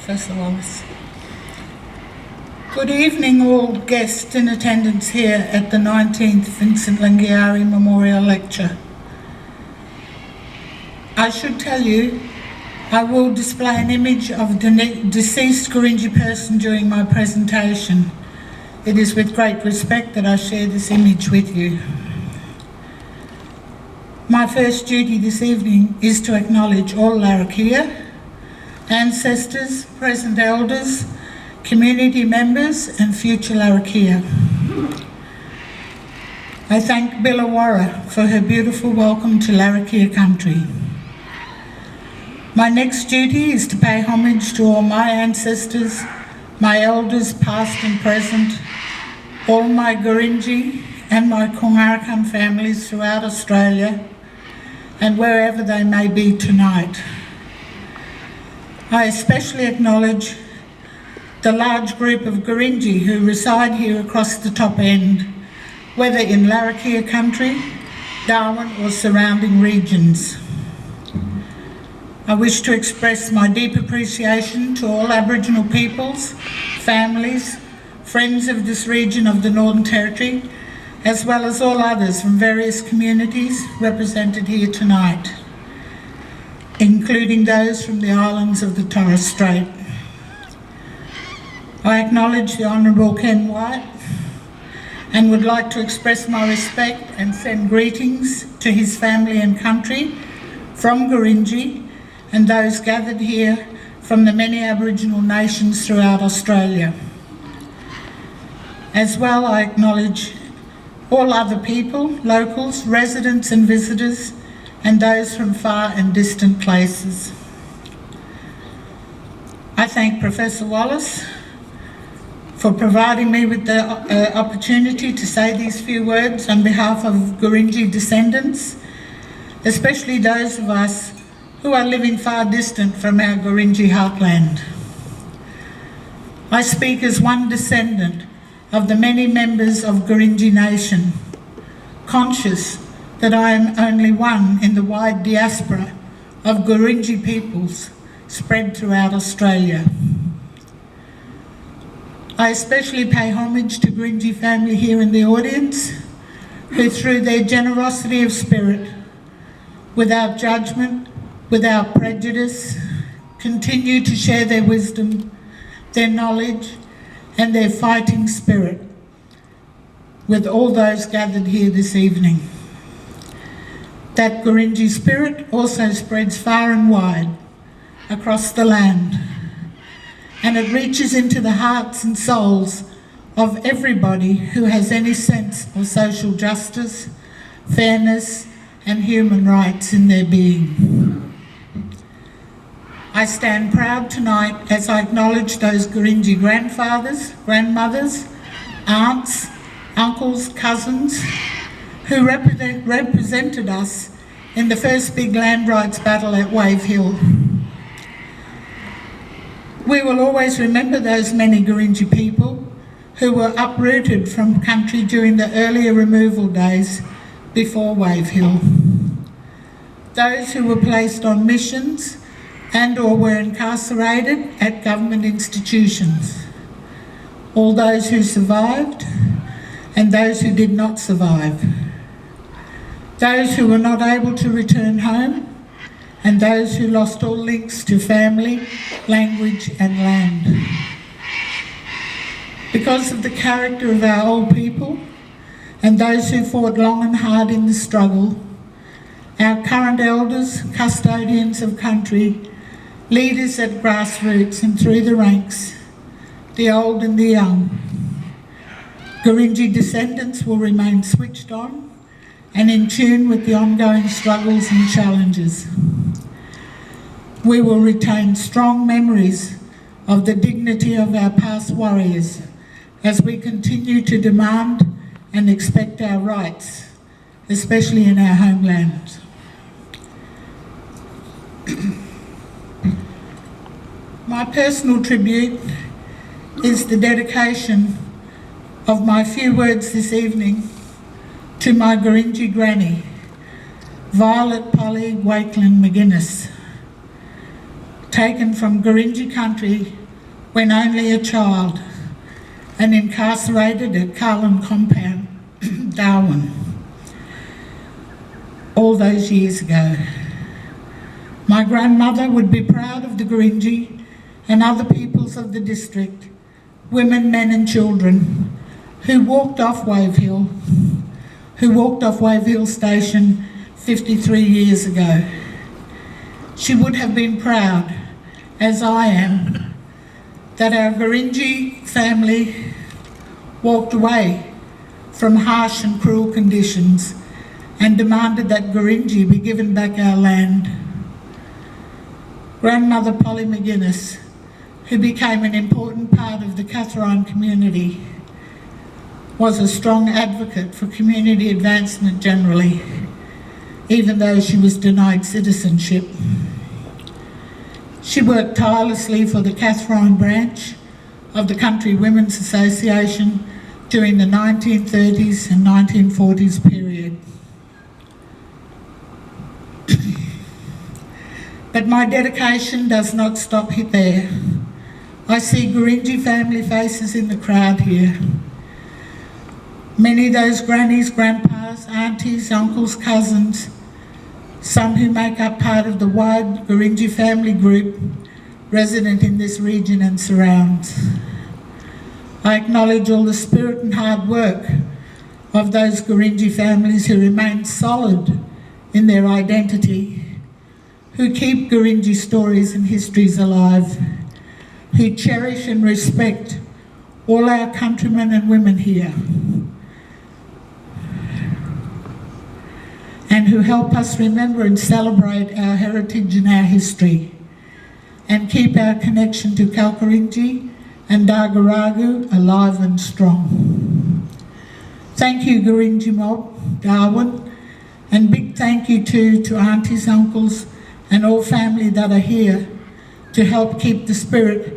Professor Wallace. Good evening, all guests in attendance here at the 19th Vincent Lingiari Memorial Lecture. I should tell you, I will display an image of a deceased Gurindji person during my presentation. It is with great respect that I share this image with you. My first duty this evening is to acknowledge all Larrakia, ancestors, present elders, community members and future Larrakia. I thank Billawara for her beautiful welcome to Larrakia country. My next duty is to pay homage to all my ancestors, my elders past and present, all my Gurindji and my Kungarakan families throughout Australia and wherever they may be tonight. I especially acknowledge the large group of Gurindji who reside here across the top end, whether in Larrakia country, Darwin or surrounding regions. I wish to express my deep appreciation to all Aboriginal peoples, families, friends of this region of the Northern Territory, as well as all others from various communities represented here tonight, including those from the islands of the Torres Strait. I acknowledge the Honourable Ken White and would like to express my respect and send greetings to his family and country from Gurindji and those gathered here from the many Aboriginal nations throughout Australia. As well, I acknowledge all other people, locals, residents and visitors, and those from far and distant places. I thank Professor Wallace for providing me with the opportunity to say these few words on behalf of Gurindji descendants, especially those of us who are living far distant from our Gurindji heartland. I speak as one descendant of the many members of Gurindji Nation, conscious that I am only one in the wide diaspora of Gurindji peoples spread throughout Australia. I especially pay homage to Gurindji family here in the audience, who through their generosity of spirit, without judgment, without prejudice, continue to share their wisdom, their knowledge and their fighting spirit with all those gathered here this evening. That Gurindji spirit also spreads far and wide across the land, and it reaches into the hearts and souls of everybody who has any sense of social justice, fairness and human rights in their being. I stand proud tonight as I acknowledge those Gurindji grandfathers, grandmothers, aunts, uncles, cousins who represented us in the first big land rights battle at Wave Hill. We will always remember those many Gurindji people who were uprooted from country during the earlier removal days before Wave Hill. Those who were placed on missions and or were incarcerated at government institutions. All those who survived and those who did not survive. Those who were not able to return home and those who lost all links to family, language and land. Because of the character of our old people and those who fought long and hard in the struggle, our current elders, custodians of country, leaders at grassroots and through the ranks, the old and the young, Gurindji descendants will remain switched on and in tune with the ongoing struggles and challenges. We will retain strong memories of the dignity of our past warriors as we continue to demand and expect our rights, especially in our homeland. My personal tribute is the dedication of my few words this evening to my Gurindji granny, Violet Polly Wakelin McGuinness. taken from Gurindji country when only a child and incarcerated at Carlin Compound, Darwin, all those years ago. My grandmother would be proud of the Gurindji and other peoples of the district, women, men and children, who walked off Wave Hill Station 53 years ago. She would have been proud, as I am, that our Gurindji family walked away from harsh and cruel conditions and demanded that Gurindji be given back our land. Grandmother Polly McGuinness, who became an important part of the Catherine community, was a strong advocate for community advancement generally, even though she was denied citizenship. She worked tirelessly for the Catherine branch of the Country Women's Association during the 1930s and 1940s period. But my dedication does not stop there. I see Gurindji family faces in the crowd here. Many of those grannies, grandpas, aunties, uncles, cousins, some who make up part of the wide Gurindji family group resident in this region and surrounds. I acknowledge all the spirit and hard work of those Gurindji families who remain solid in their identity, who keep Gurindji stories and histories alive, who cherish and respect all our countrymen and women here, and who help us remember and celebrate our heritage and our history, and keep our connection to Kalkarindji and Dagaragu alive and strong. Thank you, Gurindji mob, Darwin, and big thank you too to aunties, uncles, and all family that are here to help keep the spirit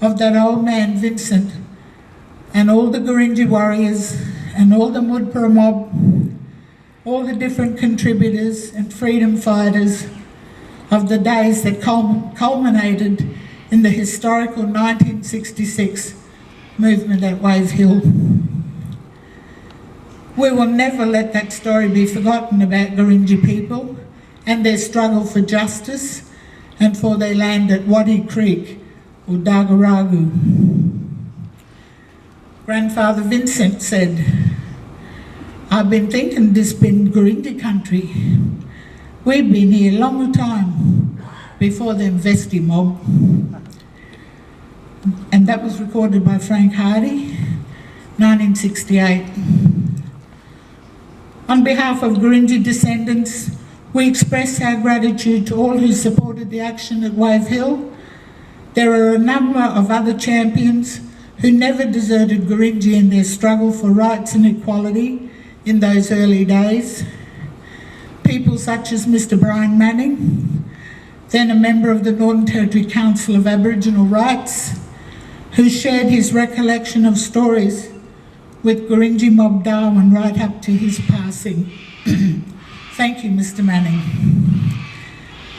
of that old man Vincent and all the Gurindji warriors and all the Mudpara mob, all the different contributors and freedom fighters of the days that culminated in the historical 1966 movement at Wave Hill. We will never let that story be forgotten about Gurindji people and their struggle for justice and for their land at Waddy Creek or Dagaragu. Grandfather Vincent said, "I've been thinking this been Gurindji country. We've been here a long time before the Vesti mob." And that was recorded by Frank Hardy, 1968. On behalf of Gurindji descendants, we express our gratitude to all who supported the action at Wave Hill. There are a number of other champions who never deserted Gurindji in their struggle for rights and equality in those early days. People such as Mr. Brian Manning, then a member of the Northern Territory Council of Aboriginal Rights, who shared his recollection of stories with Gurindji mob Darwin right up to his passing. Thank you, Mr. Manning.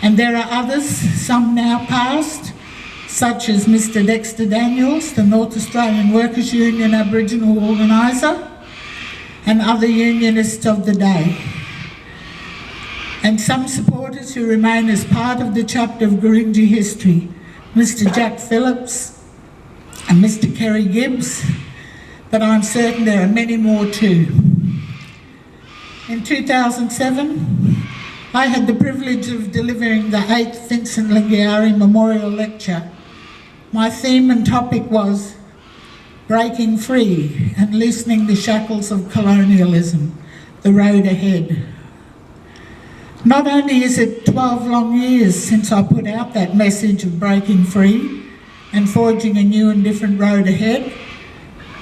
And there are others, some now past, such as Mr. Dexter Daniels, the North Australian Workers' Union Aboriginal organiser, and other unionists of the day. And some supporters who remain as part of the chapter of Gurindji history, Mr. Jack Phillips and Mr. Kerry Gibbs, but I'm certain there are many more too. In 2007, I had the privilege of delivering the 8th Vincent Lingiari Memorial Lecture. My theme and topic was Breaking Free and Loosening the Shackles of Colonialism, the Road Ahead. Not only is it 12 long years since I put out that message of breaking free and forging a new and different road ahead,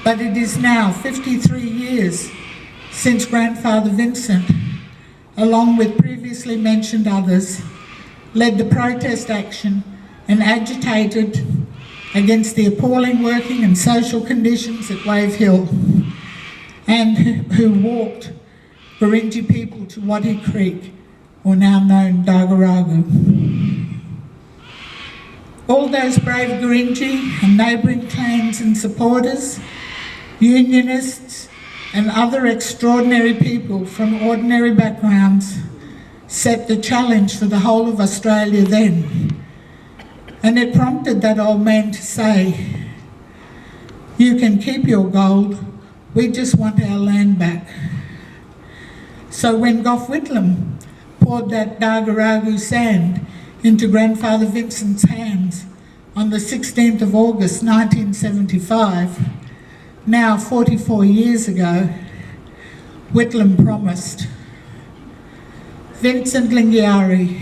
but it is now 53 years since Grandfather Vincent, along with previously mentioned others, led the protest action and agitated against the appalling working and social conditions at Wave Hill, and who walked Gurindji people to Waddy Creek, or now known Dagaragu. All those brave Gurindji and neighbouring clans and supporters, unionists and other extraordinary people from ordinary backgrounds set the challenge for the whole of Australia then. And it prompted that old man to say, "You can keep your gold, we just want our land back." So when Gough Whitlam poured that Dargaragu sand into grandfather Vincent's hands on the 16th of August 1975, now 44 years ago, Whitlam promised, "Vincent Lingiari,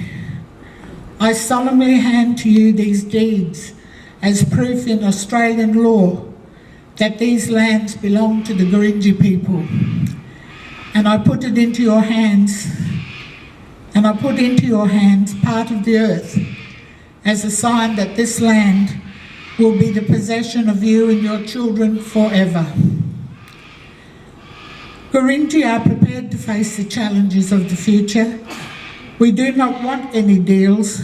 I solemnly hand to you these deeds as proof in Australian law that these lands belong to the Gurindji people. And I put into your hands part of the earth as a sign that this land will be the possession of you and your children forever." Gurindji are prepared to face the challenges of the future. We do not want any deals.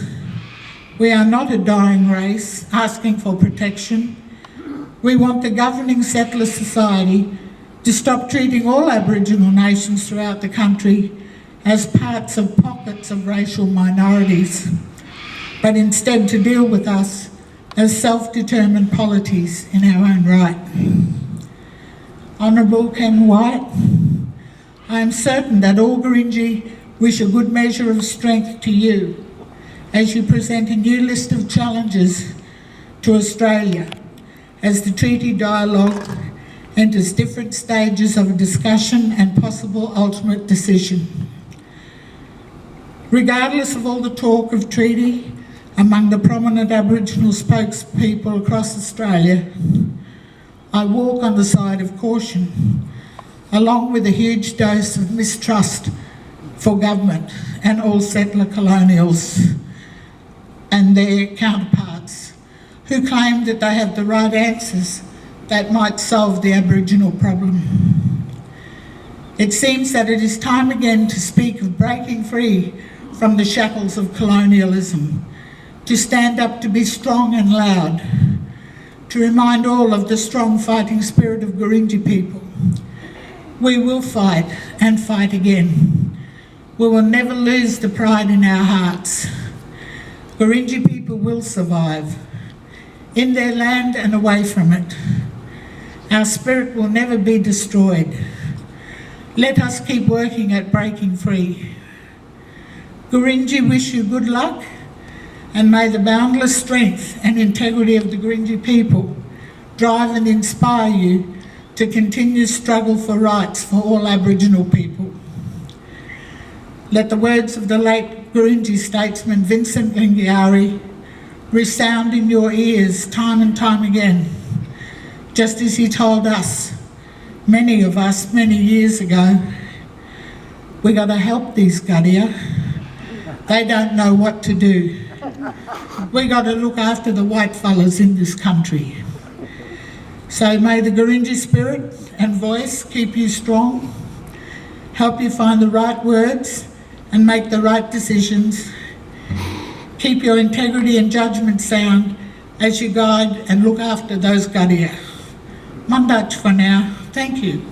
We are not a dying race asking for protection. We want the governing settler society to stop treating all Aboriginal nations throughout the country as parts of pockets of racial minorities, but instead to deal with us as self-determined polities in our own right. Honourable Ken White, I am certain that all Gurindji wish a good measure of strength to you as you present a new list of challenges to Australia as the treaty dialogue enters different stages of discussion and possible ultimate decision. Regardless of all the talk of treaty among the prominent Aboriginal spokespeople across Australia, I walk on the side of caution, along with a huge dose of mistrust for government and all settler colonials and their counterparts who claim that they have the right answers that might solve the Aboriginal problem. It seems that it is time again to speak of breaking free from the shackles of colonialism, to stand up to be strong and loud, to remind all of the strong fighting spirit of Gurindji people. We will fight and fight again. We will never lose the pride in our hearts. Gurindji people will survive, in their land and away from it. Our spirit will never be destroyed. Let us keep working at breaking free. Gurindji wish you good luck, and may the boundless strength and integrity of the Gurindji people drive and inspire you to continue struggle for rights for all Aboriginal people. Let the words of the late Gurindji statesman Vincent Lingiari resound in your ears time and time again, just as he told us, many of us, many years ago, we got to help these Gadiya. They don't know what to do. We got to look after the white fellas in this country. So may the Gurindji spirit and voice keep you strong, help you find the right words and make the right decisions. Keep your integrity and judgment sound as you guide and look after those Gadiya. Mandach for now. Thank you.